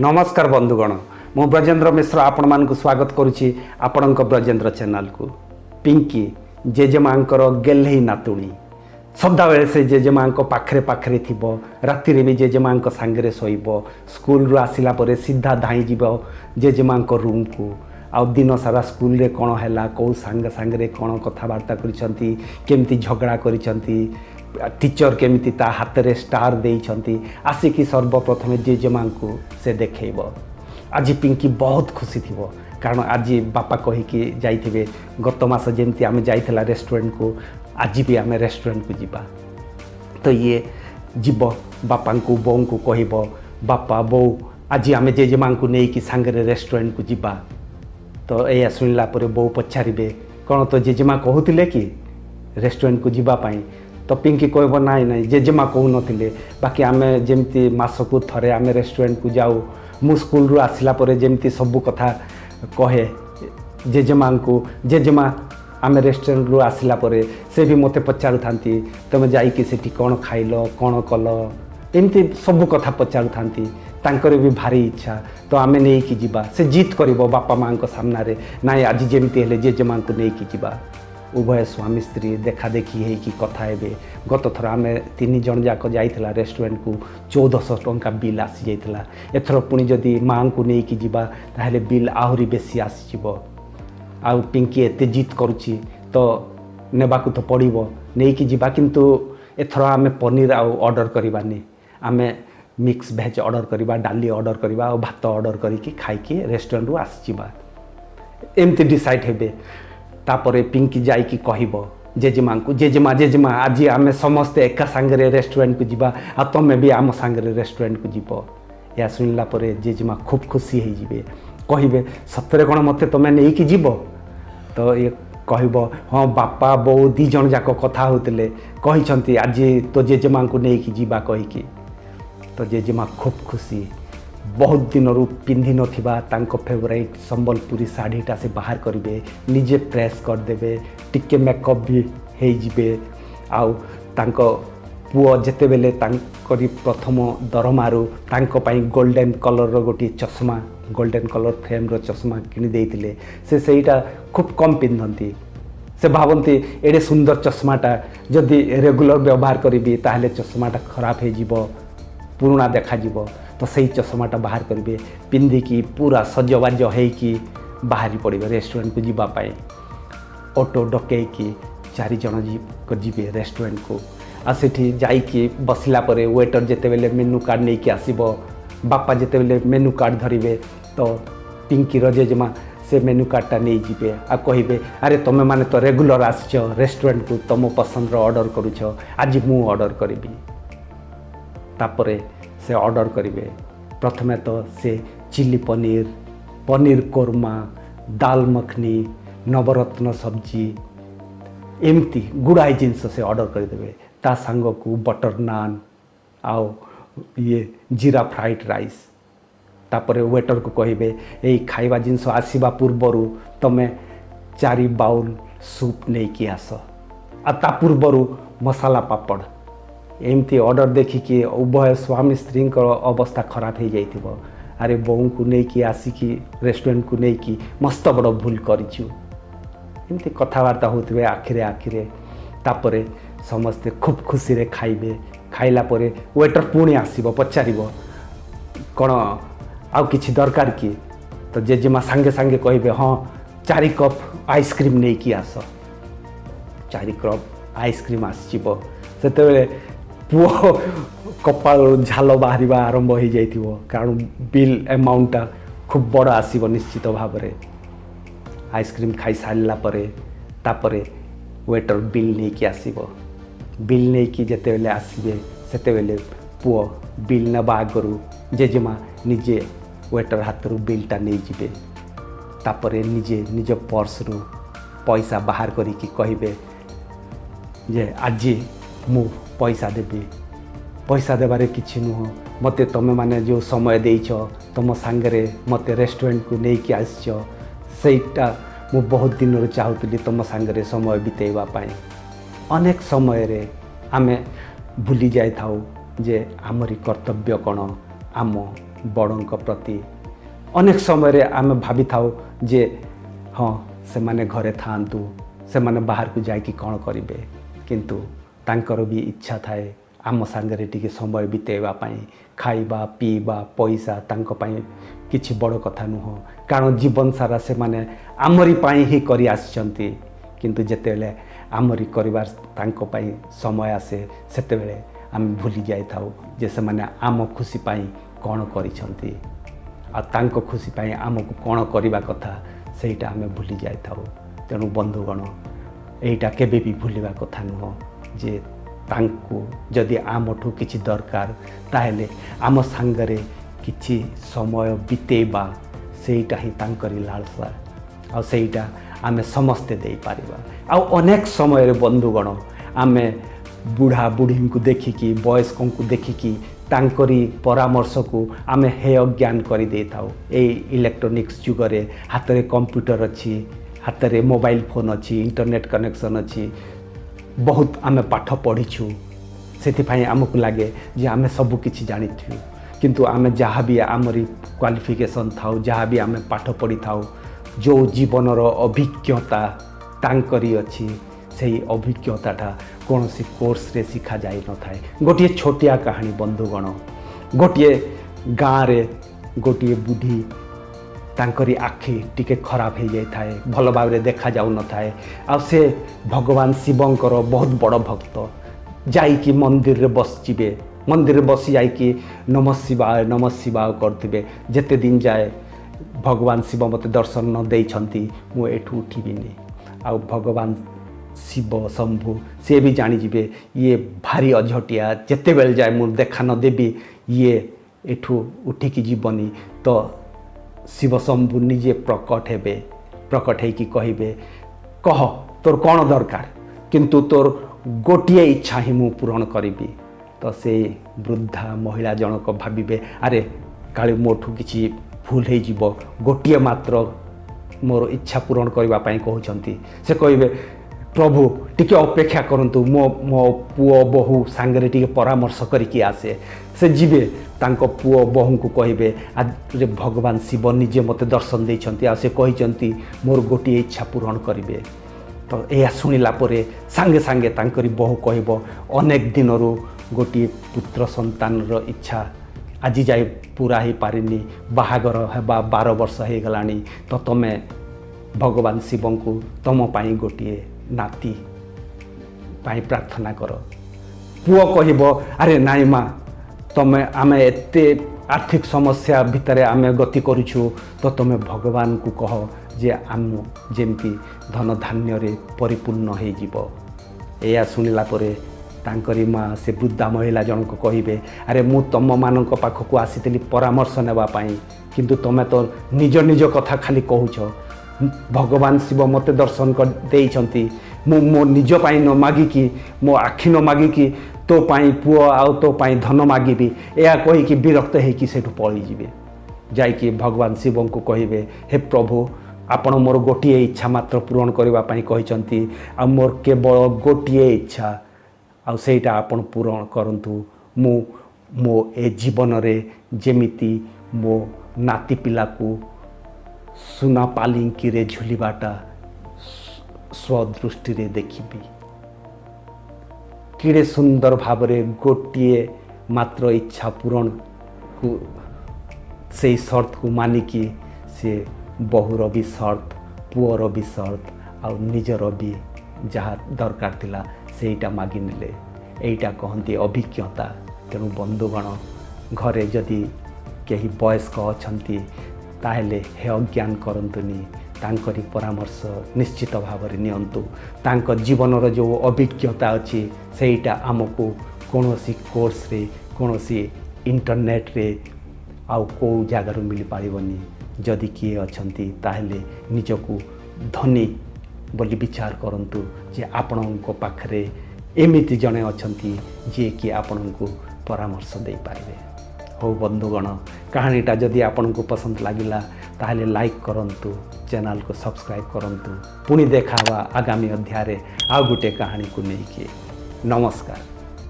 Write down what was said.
नमस्कार बंधुगण मु ब्रजेंद्र मिश्र आपण मानक स्वागत करुच्ची आपणक ब्रजेंद्र चैनल को। पिंकी जेजेमा गेल्हे नातुणी सदाबले से जेजेमा पाखरे पाखरे थी राति भी जेजेमा सांगे शोब स्कूल आसला सीधा धाई जीव जेजेमा रूम को आ दिन सारा स्कूल रे कौन है कौ सांगे सांगे कौन कथबार्ता करमती झगड़ा कर टीचर केमिति ता हाथ रे स्टार देइछंती आसिकी सर्वप्रथमे जेजेमा को से देखैब। आज पिंकी बहुत खुशी थी कारण आज बापा कहीकि जाइथिबे गत मास जेमती आमे जाइथला रेस्टोरेंट को आज भी आमे रेस्टोरेंट को जीवा तो ये जीव बापा को बो को कहब बापा बो आज आमे जेजेमा को नेकी सांगरे रेस्टोरेंट को जीवा तो या सुनला परे बो पछारिबे कौन तो जेजेमा कहूतिले कि रेस्टोरेंट को जीवा पाई तो पिंकी कहब नाई नाई जेजेमा कहू नथिले बाकी आमे जेमती मासकु थरे आमे रेस्टोरेंट को जाऊ मु स्कूल रु आसिला परे जेमती सब कथा कहे जेजेमा को जेजेमा आमे रेस्टोरेंट रु आसिला परे से भी मते पचारु थांती तमे जाई कि सेठी कोन खाइलो कोन कलो एमती सब कथा पचारु थांती तांकर भी भारी इच्छा तो आमे नै कि जीवा से जीत करिवो बापा मां को सामना रे नाई आज जेमती हेले जेजेमा को नै कि जीवा उभय स्वामी स्त्री देखा देखी है कि कथा हे गत थर आम तीन जन जाक जाइला रेस्टोरेंट को 1400 टंका बिल आसी जाइला एथर पुणी जदि माँ को लेकिन जीवा ताहले बिल आहरी बेसी आसीज आ पिंकी एते जिद करुच्ची तो नेबाकू तो पड़ो नहीं कि जीवा किंतु एथर आम पनीर आर्डर करवानी आम मिक्स भेज ऑर्डर करवा डाली ऑर्डर करवा भात ऑर्डर करके खाई रेस्टोरेंट आसीजा एमती डिसाइड हे तापरे पिंकी जाइकी कहब जेजेमा को जेजेमा जेजेमा आज आम समस्ते एका सांगे रेस्टोरेंट को जीवा आ तमे भी आम सांगे रेस्टोरेंट को जीव या सुनला परे जेजेमा खूब खुशी होइजिबे कहबे सतरे कौन मते तमे नहीं कि जीव तो ये कहब हाँ बापा बो दी जन जाक कथा होते कही आज तो जेजेमा को नहीं कि जीवा कहीकि तो जेजेमा खूब खुशी बहुत दिन रू पिंधि नथिबा तांको फेवरेट संबलपुरी साड़ीटा से बाहर करेंगे निजे प्रेस करदे टिके मेकअप भी हो जिबे आउ तांको पुओ जेते बेले तांकरी प्रथम दरमारू तांको पाई गोल्डन कलर रो गोटी चश्मा गोल्डन कलर फ्रेम रो चश्मा किनी देइतिले से सेईटा खूब कम पिंधंती से भावती एडे सुंदर चश्माटा जदि रेगुलर व्यवहार करी ताहले चश्माटा खराब हो जिवो पुराना देखा जिवो तो सही चश्माटा बाहर करेंगे पिंधिकी पूरा सजबाज होगी बाहरी पड़े रेस्टोरेंट को जीवाई ऑटो डकैकी 4 जन जी रेस्टोरेंट को आठी जाइकी बसला परे वेटर जिते बेले मेनू कार्ड नहीं कि आसब बापा जिते बेले मेनू कार्ड धरवे तो पिंकी जेजेमा से मेनू कार्डटा नहीं जीवे आ कहे अरे तुम मैंने तो रेगुलर आस रेस्टोरेंट को तुम पसंद ऑर्डर करुच आज मु ऑर्डर करी तापरे से ऑर्डर करेंगे प्रथमे तो से चिली पनीर पनीर कोरमा दाल मखनी नवरत्न सब्जी एमती गुड़ाई जिनस से ऑर्डर करदे ता सांग को बटर नान आओ ये जीरा फ्राइड राइस तापरे वेटर को कहे यही खाइबा जिनस आसवा पूर्वर तमें 4 बाउल सूप नहीं कि आस आ ता पूर्वर मसाला पापड़ एमती ऑर्डर देखिकी उभय स्वामी स्त्री अवस्था खराब हो जाइथिबो अरे बोऊ को लेकिन आसिकी रेस्टोरेंट को लेकिन मस्त बड़ भूल करिछु एमती कथबार्ता होते आखिरे आखिरे तापरे समस्ते खूब खुशी रे खाइबे खाइला परे वेटर पुणी आसीबो पचारिबो कौन आउ किछि दरकार कि तो जेजेमा सांगे सांगे कहबे हाँ 4 कप आइसक्रीम नहीं कि आस 4 कप आइसक्रीम आसीबो सेतेबेले पुओ कपाल झाल बाहर आरंभ हो जाइथिबो कारण बिल अमाउंटा खूब बड़ आसीबो निश्चित भाव में आइसक्रीम खाई सारा परे तापरे वेटर बिल नहीं कि आसीबो बिल नहीं कि जेते बेले आसीबे सेते बेले पुओ बिल नबा आगरू जेजेमा निजे वेटर हाथ रू बिलटा नहीं जीवे तापरे निजे निज पर्स रु पैसा बाहर करिकी कहबे जे आज मु पैसा देवी पैसा देबारे किछि नुह मते तमे माने जो समय देइछ तुम सांगे मते रेस्टोरेंट को लेकिन आसछ सेटा मु बहुत दिन रो चाहूली तुम सांगे समय बितेवा पाए अनेक समय रे आमे भूली जाई थाउ जे आमरी कर्तव्य कौन आम बड़ों प्रति अनेक समय आम भावी था जे हाँ से माने घरे थांतु से माने बाहर को जाकि कौन करेंगे किंतु तांकर भी इच्छा थाए आम सांगरे टिके समय बितेवा खाइबा पीवा पैसा तांको पाई किछि बड़ कथा नुह कारण जीवन सारा से माने आमरी पाई ही करि आछंती किंतु जेतेले आमरी करिवार तांको पाई समय आसे सेतेबेले आम भूली जाई थाउ जे से माने आम खुशी पाई कौन करिसंती आ तांको खुशी पाई आमको कौन करिवा कथा सेटा आम भूली जाई थाउ तेणु बंधुगण एटा केबे भी भूलिबा कथा नुह जे तांको जदि आमठू किछि दरकार ताहेले आम सांगरे किछि समय बितेबा सेटा ही तांकरी लालसा आ सेटा आमे समस्ते दे पारिबा आ अनेक समय बंधुगण आमे बुढ़ा बुढ़ी को देखिकी वयस्कों को देखिकी तांकरी परामर्श को आमे हेय ज्ञान कर दे थाउ ए इलेक्ट्रोनिक्स जुगरे हाथ रे कंप्यूटर अच्छी हाथ रे मोबाइल फोन अच्छी इंटरनेट कनेक्शन अच्छी बहुत आमे पाठ पढ़ीछु से आमको लगे जे आमे सब किछि जानिथु किंतु आमे जहाँ भी आमरी क्वालिफिकेशन थाउ जहाँ भी आमे पाठ पढ़ी थाउ जो जीवनर अभिज्ञता तांकरी अच्छी से अभिज्ञताटा कौन सी कोर्स रे शिखा जाई न थाए गोटे छोटिया कहानी बंधुगण गोटे गाँव रे गोटे बुढ़ी तांकरी आखि टिके खराब हो जाए थाए भल भाव रे देखा जाऊ न थाए आ से भगवान शिवंकर बहुत बड़ भक्त जाइकी मंदिर रे बस जिबे मंदिर रे बसी जाइकी नमः शिवाय करथिबे जेते दिन जाए भगवान शिव मते दर्शन न देइछंती मु एठू उठिबिनी आ भगवान शिव शंभु से भी जानीजे ये भारी अझटिया जिते बेल जाए मुझे देखा न देवी ये एठू उठिकी जीवनी तो शिव शंभु निजे प्रकट हेबे प्रकट है कि कहे कह तोर कौन दरकार किंतु तोर गोटे इच्छा ही मु पूरण करी तो से वृद्धा महिला जनक भाविबे अरे काले मोठू किछि भूल हो जीव गोटे मात्र मोर इच्छा पूरण करने कहते से कहे प्रभु टिके अपेक्षा करंतु मो पुओ बहु सांगरे टिके परामर्श करके आसे से जीवे तांको पुओ बहु को कहे आज भगवान शिव निजे मते दर्शन देइछंती आ से कहिछंती मोर गोटे इच्छा पूरण करिवे तो यह शुणिला परे सांगे सांगे तांकरी बहु कहब अनेक दिन गोटे पुत्र संतान रो इच्छा आज जाए पूरा ही पारिनी बाहागर हेबा 12 वर्ष हो गलानी तो तमे भगवान शिव को तुम पाई गोटे नाती पाई प्रार्थना कर पुओ कहब अरे नाई माँ तमें आम एते आर्थिक समस्या भितर आम गति करुछु तो तुम भगवान को कह जे आम जेमती धन धान्य रे परिपूर्ण हो जीव या शुणिला परे तांकरी माँ से वृद्धा महिला जनक कहे अरे मु तुम मान पाखक आसी परामर्श नेबाई किंतु तुम तो निज निज कथा खाली कहूछ भगवान शिव मते दर्शन कर देइछंती मो निज पाई न मागिकी मो आखि न मागिकी तो पाई पुओ आउ तो पाई धन मागिबी या कहीकि विरक्त होइकि सेठु पळी जिवे जाइकि भगवान शिव को कहे हे प्रभु आपण मोर गोटे इच्छा मात्र पूरण करबा पाई कहिसंती आ मोर केवल गोटे इच्छा आ सेटा आपण पूरण करंतु मो ए जीवन रे जेमिति मो नाती पिला को सुना पालिंकी रे झुलिबाटा स्वदृष्टि रे देखिबी किड़े सुंदर भाव रे गोटे मात्र इच्छा पूरण को से शर्त को मानिकी से बहुर भी शर्त पुअर भी शर्त आ निजर भी जहाँ दरकार थिला सेटा मागी नेले एटा कहती अभिज्ञता तेणु बंधुगण घरे जदि कहीं वयस्क अछंती ताहेले हेय ज्ञान करंतुनी तांकरी परामर्श निश्चित भाव में नियंतु तांक जीवनर जो अभिज्ञता अच्छी सेटा आमको कौनसी कोर्स रे कौनसी इंटरनेट रे आउ को जगार मिल पारिबनी जदि किए अछंती ताहेले निजको धनी बोली विचार करंतु जे आपणक पाखरे एमिति जणे अछंती जे कि आपणको परामर्श दे पारिबे। हो बंधुगण कहानीटा जदि आपणको पसंद लागिला ताहेले लाइक करंतु चैनल को सब्सक्राइब करंतु पुणी देखावा आगामी अध्याय आ गोटे कहानी को लेकिन नमस्कार।